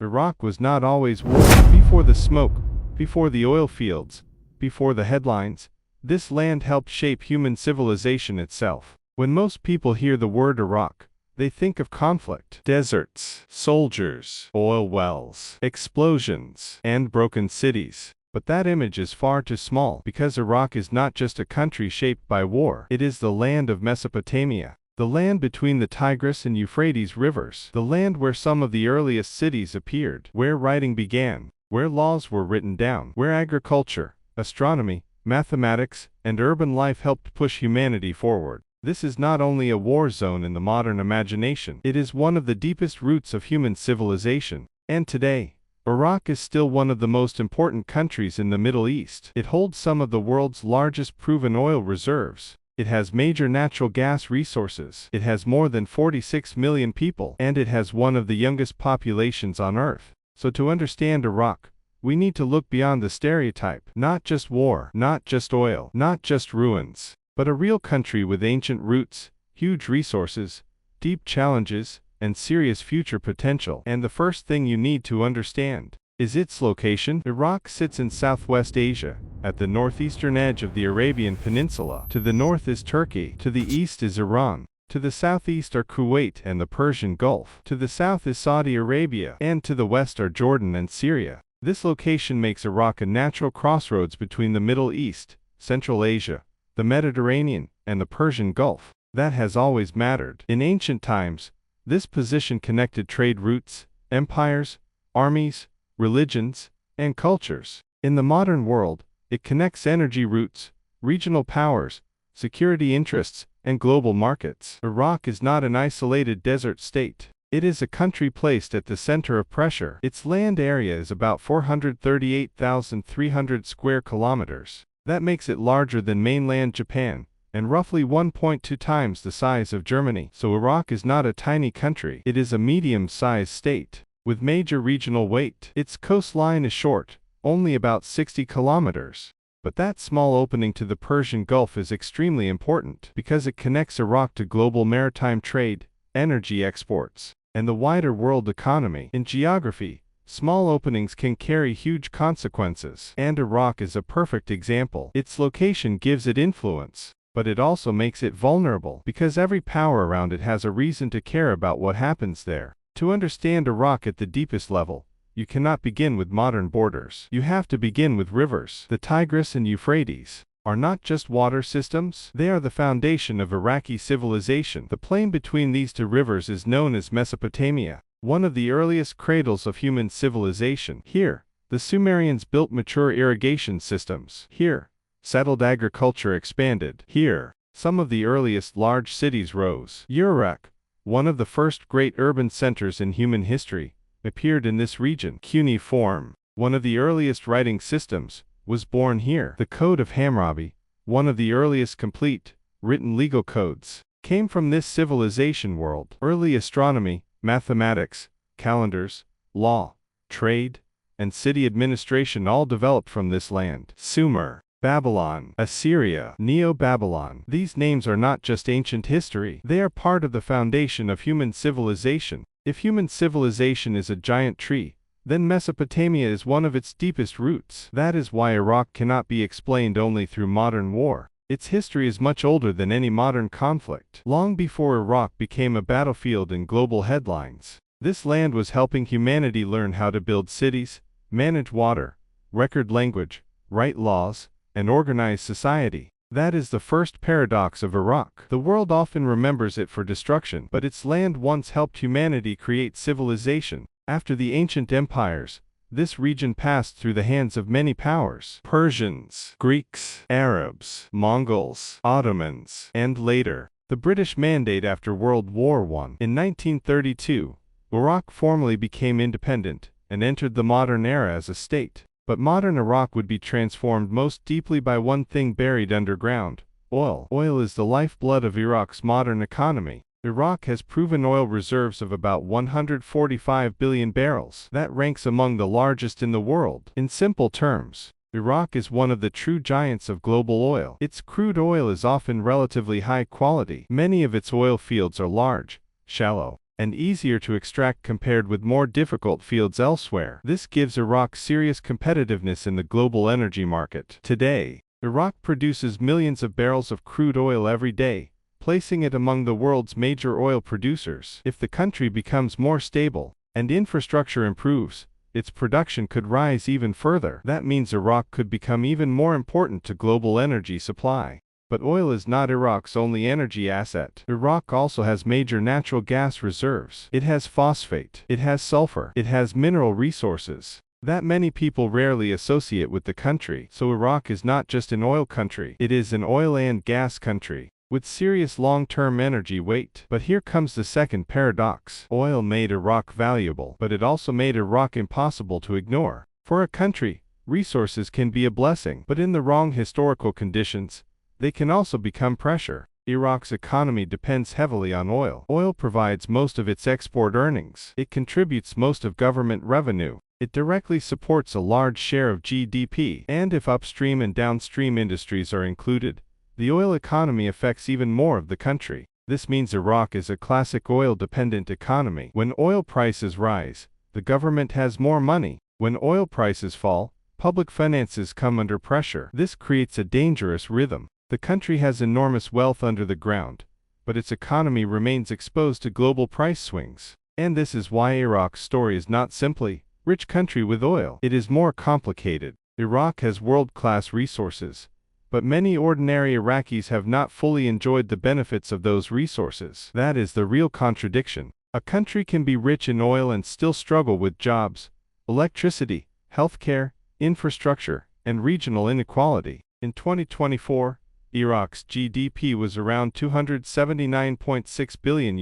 Iraq was not always war. Before the smoke, before the oil fields, before the headlines, this land helped shape human civilization itself. When most people hear the word Iraq, they think of conflict, deserts, soldiers, oil wells, explosions, and broken cities. But that image is far too small, because Iraq is not just a country shaped by war. It is the land of Mesopotamia, the land between the Tigris and Euphrates rivers, the land where some of the earliest cities appeared, where writing began, where laws were written down, where agriculture, astronomy, mathematics, and urban life helped push humanity forward. This is not only a war zone in the modern imagination, it is one of the deepest roots of human civilization. And today, Iraq is still one of the most important countries in the Middle East. It holds some of the world's largest proven oil reserves. It has major natural gas resources. It has more than 46 million people, and it has one of the youngest populations on Earth. So to understand Iraq, we need to look beyond the stereotype. Not just war, not just oil, not just ruins, but a real country with ancient roots, huge resources, deep challenges, and serious future potential. And the first thing you need to understand is its location. Iraq sits in Southwest Asia, at the northeastern edge of the Arabian Peninsula. To the north is Turkey, to the east is Iran, to the southeast are Kuwait and the Persian Gulf, to the south is Saudi Arabia, and to the west are Jordan and Syria. This location makes Iraq a natural crossroads between the Middle East, Central Asia, the Mediterranean, and the Persian Gulf. That has always mattered. In ancient times, this position connected trade routes, empires, armies, religions, and cultures. In the modern world, it connects energy routes, regional powers, security interests, and global markets. Iraq is not an isolated desert state. It is a country placed at the center of pressure. Its land area is about 438,300 square kilometers. That makes it larger than mainland Japan, and roughly 1.2 times the size of Germany. So Iraq is not a tiny country. It is a medium-sized state, with major regional weight. Its coastline is short, only about 60 kilometers. But that small opening to the Persian Gulf is extremely important, because it connects Iraq to global maritime trade, energy exports, and the wider world economy. In geography, small openings can carry huge consequences, and Iraq is a perfect example. Its location gives it influence, but it also makes it vulnerable, because every power around it has a reason to care about what happens there. To understand Iraq at the deepest level, you cannot begin with modern borders. You have to begin with rivers. The Tigris and Euphrates are not just water systems, they are the foundation of Iraqi civilization. The plain between these two rivers is known as Mesopotamia, one of the earliest cradles of human civilization. Here, the Sumerians built mature irrigation systems. Here, settled agriculture expanded. Here, some of the earliest large cities rose. Uruk, one of the first great urban centers in human history, appeared in this region. Cuneiform, one of the earliest writing systems, was born here. The Code of Hammurabi, one of the earliest complete, written legal codes, came from this civilization world. Early astronomy, mathematics, calendars, law, trade, and city administration all developed from this land. Sumer, Babylon, Assyria, Neo-Babylon. These names are not just ancient history, they are part of the foundation of human civilization. If human civilization is a giant tree, then Mesopotamia is one of its deepest roots. That is why Iraq cannot be explained only through modern war. Its history is much older than any modern conflict. Long before Iraq became a battlefield in global headlines, this land was helping humanity learn how to build cities, manage water, record language, write laws, and organize society. That is the first paradox of Iraq. The world often remembers it for destruction, but its land once helped humanity create civilization. After the ancient empires, this region passed through the hands of many powers: Persians, Greeks, Arabs, Mongols, Ottomans, and later, the British Mandate after World War I. In 1932, Iraq formally became independent and entered the modern era as a state. But modern Iraq would be transformed most deeply by one thing buried underground: oil. Oil is the lifeblood of Iraq's modern economy. Iraq has proven oil reserves of about 145 billion barrels. That ranks among the largest in the world. In simple terms, Iraq is one of the true giants of global oil. Its crude oil is often relatively high quality. Many of its oil fields are large, shallow, and easier to extract compared with more difficult fields elsewhere. This gives Iraq serious competitiveness in the global energy market. Today, Iraq produces millions of barrels of crude oil every day, placing it among the world's major oil producers. If the country becomes more stable and infrastructure improves, its production could rise even further. That means Iraq could become even more important to global energy supply. But oil is not Iraq's only energy asset. Iraq also has major natural gas reserves. It has phosphate. It has sulfur. It has mineral resources that many people rarely associate with the country. So Iraq is not just an oil country. It is an oil and gas country with serious long-term energy weight. But here comes the second paradox. Oil made Iraq valuable, but it also made Iraq impossible to ignore. For a country, resources can be a blessing, but in the wrong historical conditions, they can also become pressure. Iraq's economy depends heavily on oil. Oil provides most of its export earnings. It contributes most of government revenue. It directly supports a large share of GDP. And if upstream and downstream industries are included, the oil economy affects even more of the country. This means Iraq is a classic oil-dependent economy. When oil prices rise, the government has more money. When oil prices fall, public finances come under pressure. This creates a dangerous rhythm. The country has enormous wealth under the ground, but its economy remains exposed to global price swings. And this is why Iraq's story is not simply rich country with oil. It is more complicated. Iraq has world-class resources, but many ordinary Iraqis have not fully enjoyed the benefits of those resources. That is the real contradiction. A country can be rich in oil and still struggle with jobs, electricity, healthcare, infrastructure, and regional inequality. In 2024, Iraq's GDP was around $279.6 billion.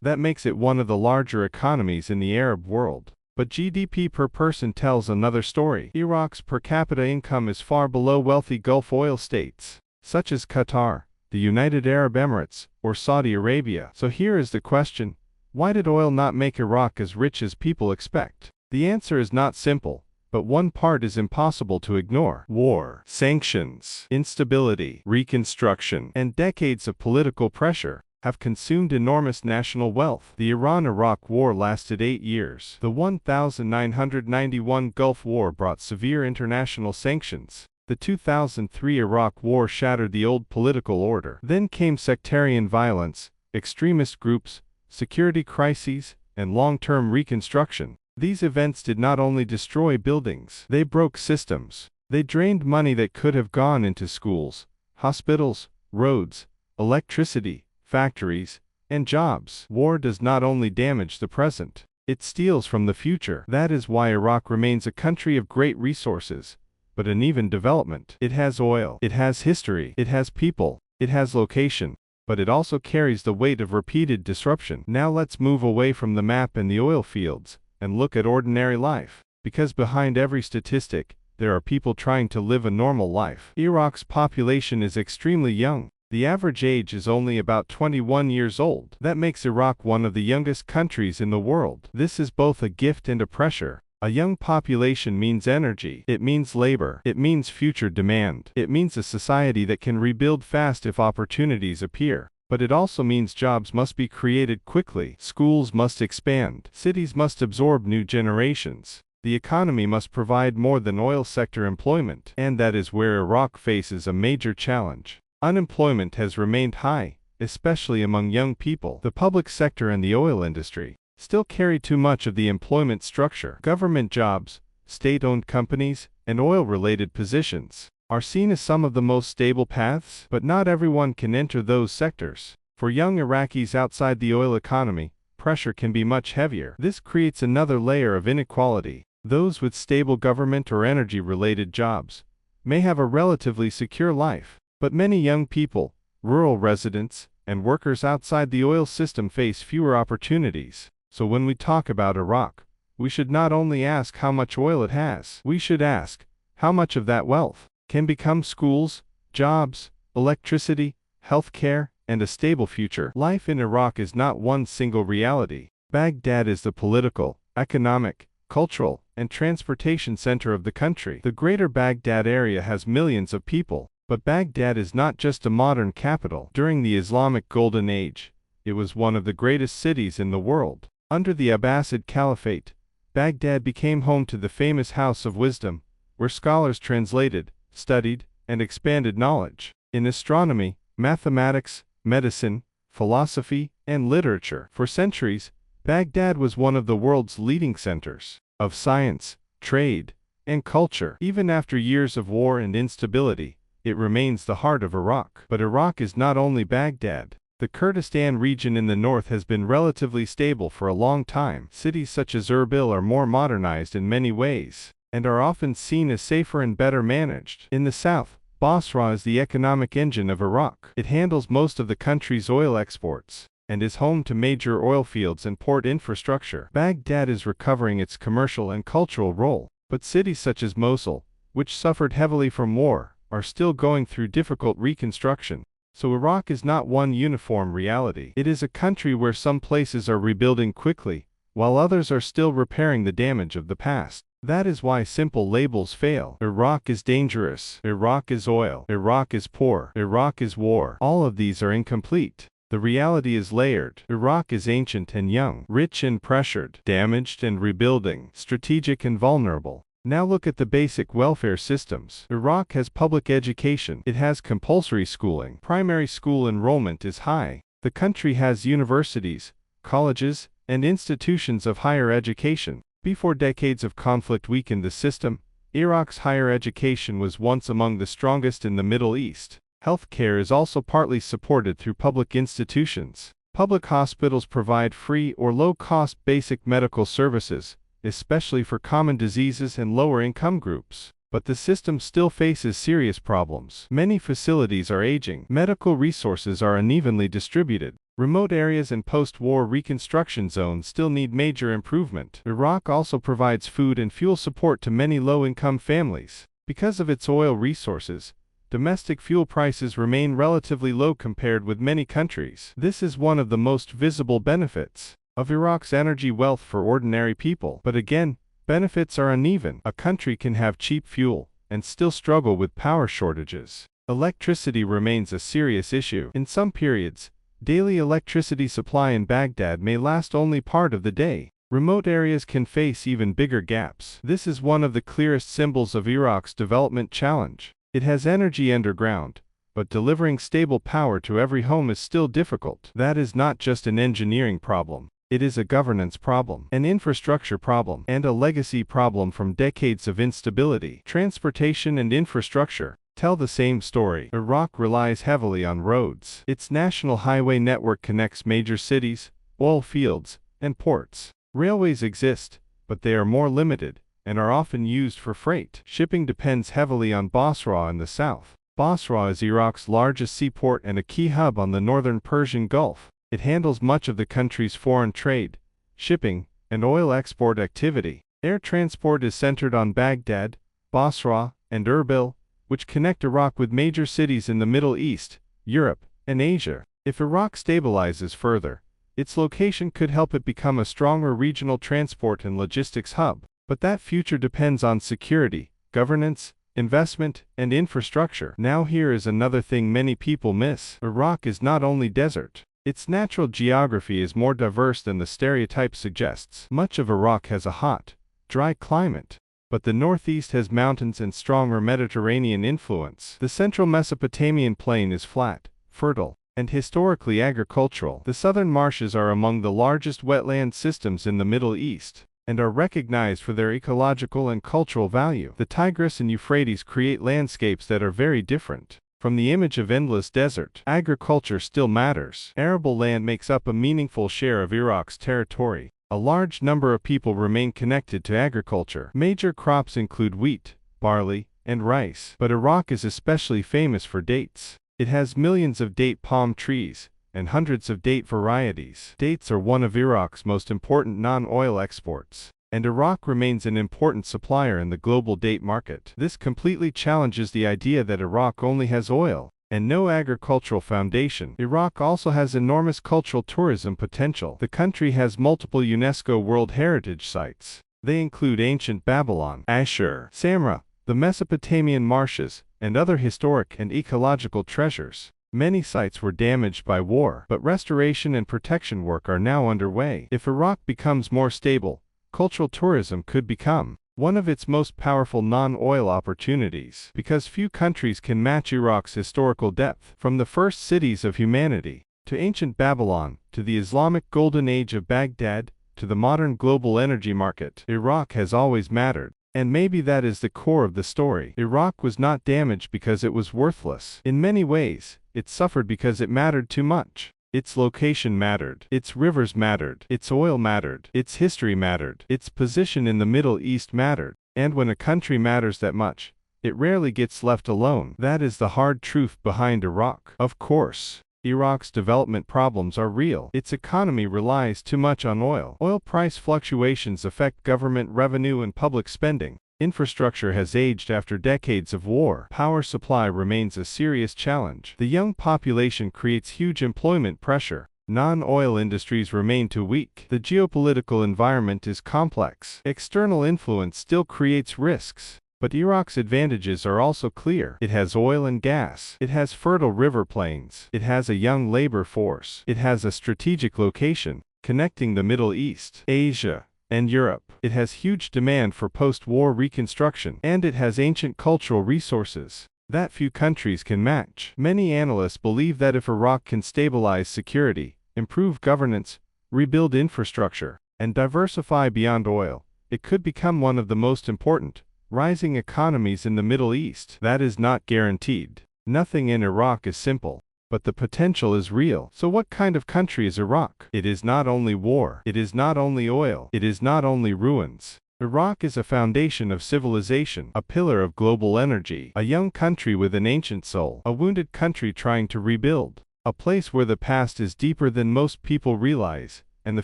That makes it one of the larger economies in the Arab world. But GDP per person tells another story. Iraq's per capita income is far below wealthy Gulf oil states, such as Qatar, the United Arab Emirates, or Saudi Arabia. So here is the question: why did oil not make Iraq as rich as people expect? The answer is not simple, but one part is impossible to ignore. War, sanctions, instability, reconstruction, and decades of political pressure have consumed enormous national wealth. The Iran-Iraq War lasted 8 years. The 1991 Gulf War brought severe international sanctions. The 2003 Iraq War shattered the old political order. Then came sectarian violence, extremist groups, security crises, and long-term reconstruction. These events did not only destroy buildings, they broke systems. They drained money that could have gone into schools, hospitals, roads, electricity, factories, and jobs. War does not only damage the present, it steals from the future. That is why Iraq remains a country of great resources, but uneven development. It has oil, it has history, it has people, it has location, but it also carries the weight of repeated disruption. Now let's move away from the map and the oil fields, and look at ordinary life. Because behind every statistic, there are people trying to live a normal life. Iraq's population is extremely young. The average age is only about 21 years old. That makes Iraq one of the youngest countries in the world. This is both a gift and a pressure. A young population means energy. It means labor. It means future demand. It means a society that can rebuild fast if opportunities appear. But it also means jobs must be created quickly. Schools must expand. Cities must absorb new generations. The economy must provide more than oil sector employment. And that is where Iraq faces a major challenge. Unemployment has remained high, especially among young people. The public sector and the oil industry still carry too much of the employment structure. Government jobs, state-owned companies, and oil-related positions are seen as some of the most stable paths, but not everyone can enter those sectors. For young Iraqis outside the oil economy, pressure can be much heavier. This creates another layer of inequality. Those with stable government or energy-related jobs may have a relatively secure life. But many young people, rural residents, and workers outside the oil system face fewer opportunities. So when we talk about Iraq, we should not only ask how much oil it has, we should ask how much of that wealth can become schools, jobs, electricity, healthcare, and a stable future. Life in Iraq is not one single reality. Baghdad is the political, economic, cultural, and transportation center of the country. The greater Baghdad area has millions of people. But Baghdad is not just a modern capital. During the Islamic Golden Age, It was one of the greatest cities in the world. Under the Abbasid Caliphate, Baghdad became home to the famous House of Wisdom, where scholars translated, studied, and expanded knowledge in astronomy, mathematics, medicine, philosophy, and literature. For centuries, Baghdad was one of the world's leading centers of science, trade, and culture. Even after years of war and instability, it remains the heart of Iraq. But Iraq is not only Baghdad. The Kurdistan region in the north has been relatively stable for a long time. Cities such as Erbil are more modernized in many ways, and are often seen as safer and better managed. In the south, Basra is the economic engine of Iraq. It handles most of the country's oil exports, and is home to major oil fields and port infrastructure. Baghdad is recovering its commercial and cultural role, but cities such as Mosul, which suffered heavily from war, are still going through difficult reconstruction. So Iraq is not one uniform reality. It is a country where some places are rebuilding quickly, while others are still repairing the damage of the past. That is why simple labels fail. Iraq is dangerous. Iraq is oil. Iraq is poor. Iraq is war. All of these are incomplete. The reality is layered. Iraq is ancient and young, rich and pressured, damaged and rebuilding, strategic and vulnerable. Now look at the basic welfare systems. Iraq has public education. It has compulsory schooling. Primary school enrollment is high. The country has universities, colleges, and institutions of higher education. Before decades of conflict weakened the system, Iraq's higher education was once among the strongest in the Middle East. Healthcare is also partly supported through public institutions. Public hospitals provide free or low-cost basic medical services, especially for common diseases and lower-income groups. But the system still faces serious problems. Many facilities are aging. Medical resources are unevenly distributed. Remote areas and post-war reconstruction zones still need major improvement. Iraq also provides food and fuel support to many low-income families. Because of its oil resources, domestic fuel prices remain relatively low compared with many countries. This is one of the most visible benefits of Iraq's energy wealth for ordinary people. But again, benefits are uneven. A country can have cheap fuel and still struggle with power shortages. Electricity remains a serious issue. In some periods, daily electricity supply in Baghdad may last only part of the day. Remote areas can face even bigger gaps. This is one of the clearest symbols of Iraq's development challenge. It has energy underground, but delivering stable power to every home is still difficult. That is not just an engineering problem. It is a governance problem, an infrastructure problem, and a legacy problem from decades of instability. Transportation and infrastructure tell the same story. Iraq relies heavily on roads. Its national highway network connects major cities, oil fields, and ports. Railways exist, but they are more limited, and are often used for freight. Shipping depends heavily on Basra in the south. Basra is Iraq's largest seaport and a key hub on the northern Persian Gulf. It handles much of the country's foreign trade, shipping, and oil export activity. Air transport is centered on Baghdad, Basra, and Erbil, which connect Iraq with major cities in the Middle East, Europe, and Asia. If Iraq stabilizes further, its location could help it become a stronger regional transport and logistics hub. But that future depends on security, governance, investment, and infrastructure. Now here is another thing many people miss. Iraq is not only desert. Its natural geography is more diverse than the stereotype suggests. Much of Iraq has a hot, dry climate, but the northeast has mountains and stronger Mediterranean influence. The central Mesopotamian plain is flat, fertile, and historically agricultural. The southern marshes are among the largest wetland systems in the Middle East, and are recognized for their ecological and cultural value. The Tigris and Euphrates create landscapes that are very different. From the image of endless desert, agriculture still matters. Arable land makes up a meaningful share of Iraq's territory. A large number of people remain connected to agriculture. Major crops include wheat, barley, and rice. But Iraq is especially famous for dates. It has millions of date palm trees, and hundreds of date varieties. Dates are one of Iraq's most important non-oil exports, and Iraq remains an important supplier in the global date market. This completely challenges the idea that Iraq only has oil and no agricultural foundation. Iraq also has enormous cultural tourism potential. The country has multiple UNESCO World Heritage Sites. They include ancient Babylon, Ashur, Samra, the Mesopotamian marshes, and other historic and ecological treasures. Many sites were damaged by war, but restoration and protection work are now underway. If Iraq becomes more stable, cultural tourism could become one of its most powerful non-oil opportunities, because few countries can match Iraq's historical depth. From the first cities of humanity, to ancient Babylon, to the Islamic Golden Age of Baghdad, to the modern global energy market, Iraq has always mattered. And maybe that is the core of the story. Iraq was not damaged because it was worthless. In many ways, it suffered because it mattered too much. Its location mattered. Its rivers mattered. Its oil mattered. Its history mattered. Its position in the Middle East mattered. And when a country matters that much, it rarely gets left alone. That is the hard truth behind Iraq. Of course, Iraq's development problems are real. Its economy relies too much on oil. Oil price fluctuations affect government revenue and public spending. Infrastructure has aged after decades of war. Power supply remains a serious challenge. The young population creates huge employment pressure. Non-oil industries remain too weak. The geopolitical environment is complex. External influence still creates risks. But Iraq's advantages are also clear. It has oil and gas. It has fertile river plains. It has a young labor force. It has a strategic location, connecting the Middle East, Asia, and Europe. It has huge demand for post-war reconstruction. And it has ancient cultural resources that few countries can match. Many analysts believe that if Iraq can stabilize security, improve governance, rebuild infrastructure, and diversify beyond oil, it could become one of the most important rising economies in the Middle East. That is not guaranteed. Nothing in Iraq is simple, but the potential is real. So what kind of country is Iraq? It is not only war. It is not only oil. It is not only ruins. Iraq is a foundation of civilization, a pillar of global energy, a young country with an ancient soul, a wounded country trying to rebuild, a place where the past is deeper than most people realize, and the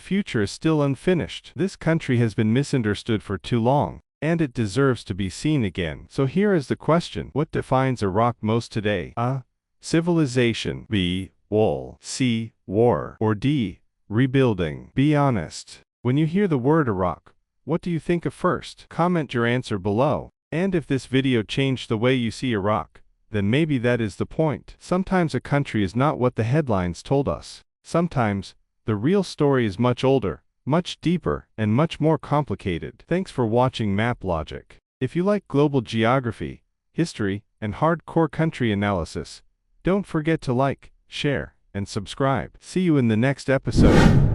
future is still unfinished. This country has been misunderstood for too long, and it deserves to be seen again. So here is the question: what defines Iraq most today? A. Civilization. B. Wool. C. War. Or D. Rebuilding. Be honest. When you hear the word Iraq, what do you think of first? Comment your answer below. And if this video changed the way you see Iraq, then maybe that is the point. Sometimes a country is not what the headlines told us. Sometimes, the real story is much older, much deeper, and much more complicated. Thanks for watching Map Logic. If you like global geography, history, and hardcore country analysis, don't forget to like, share, and subscribe. See you in the next episode.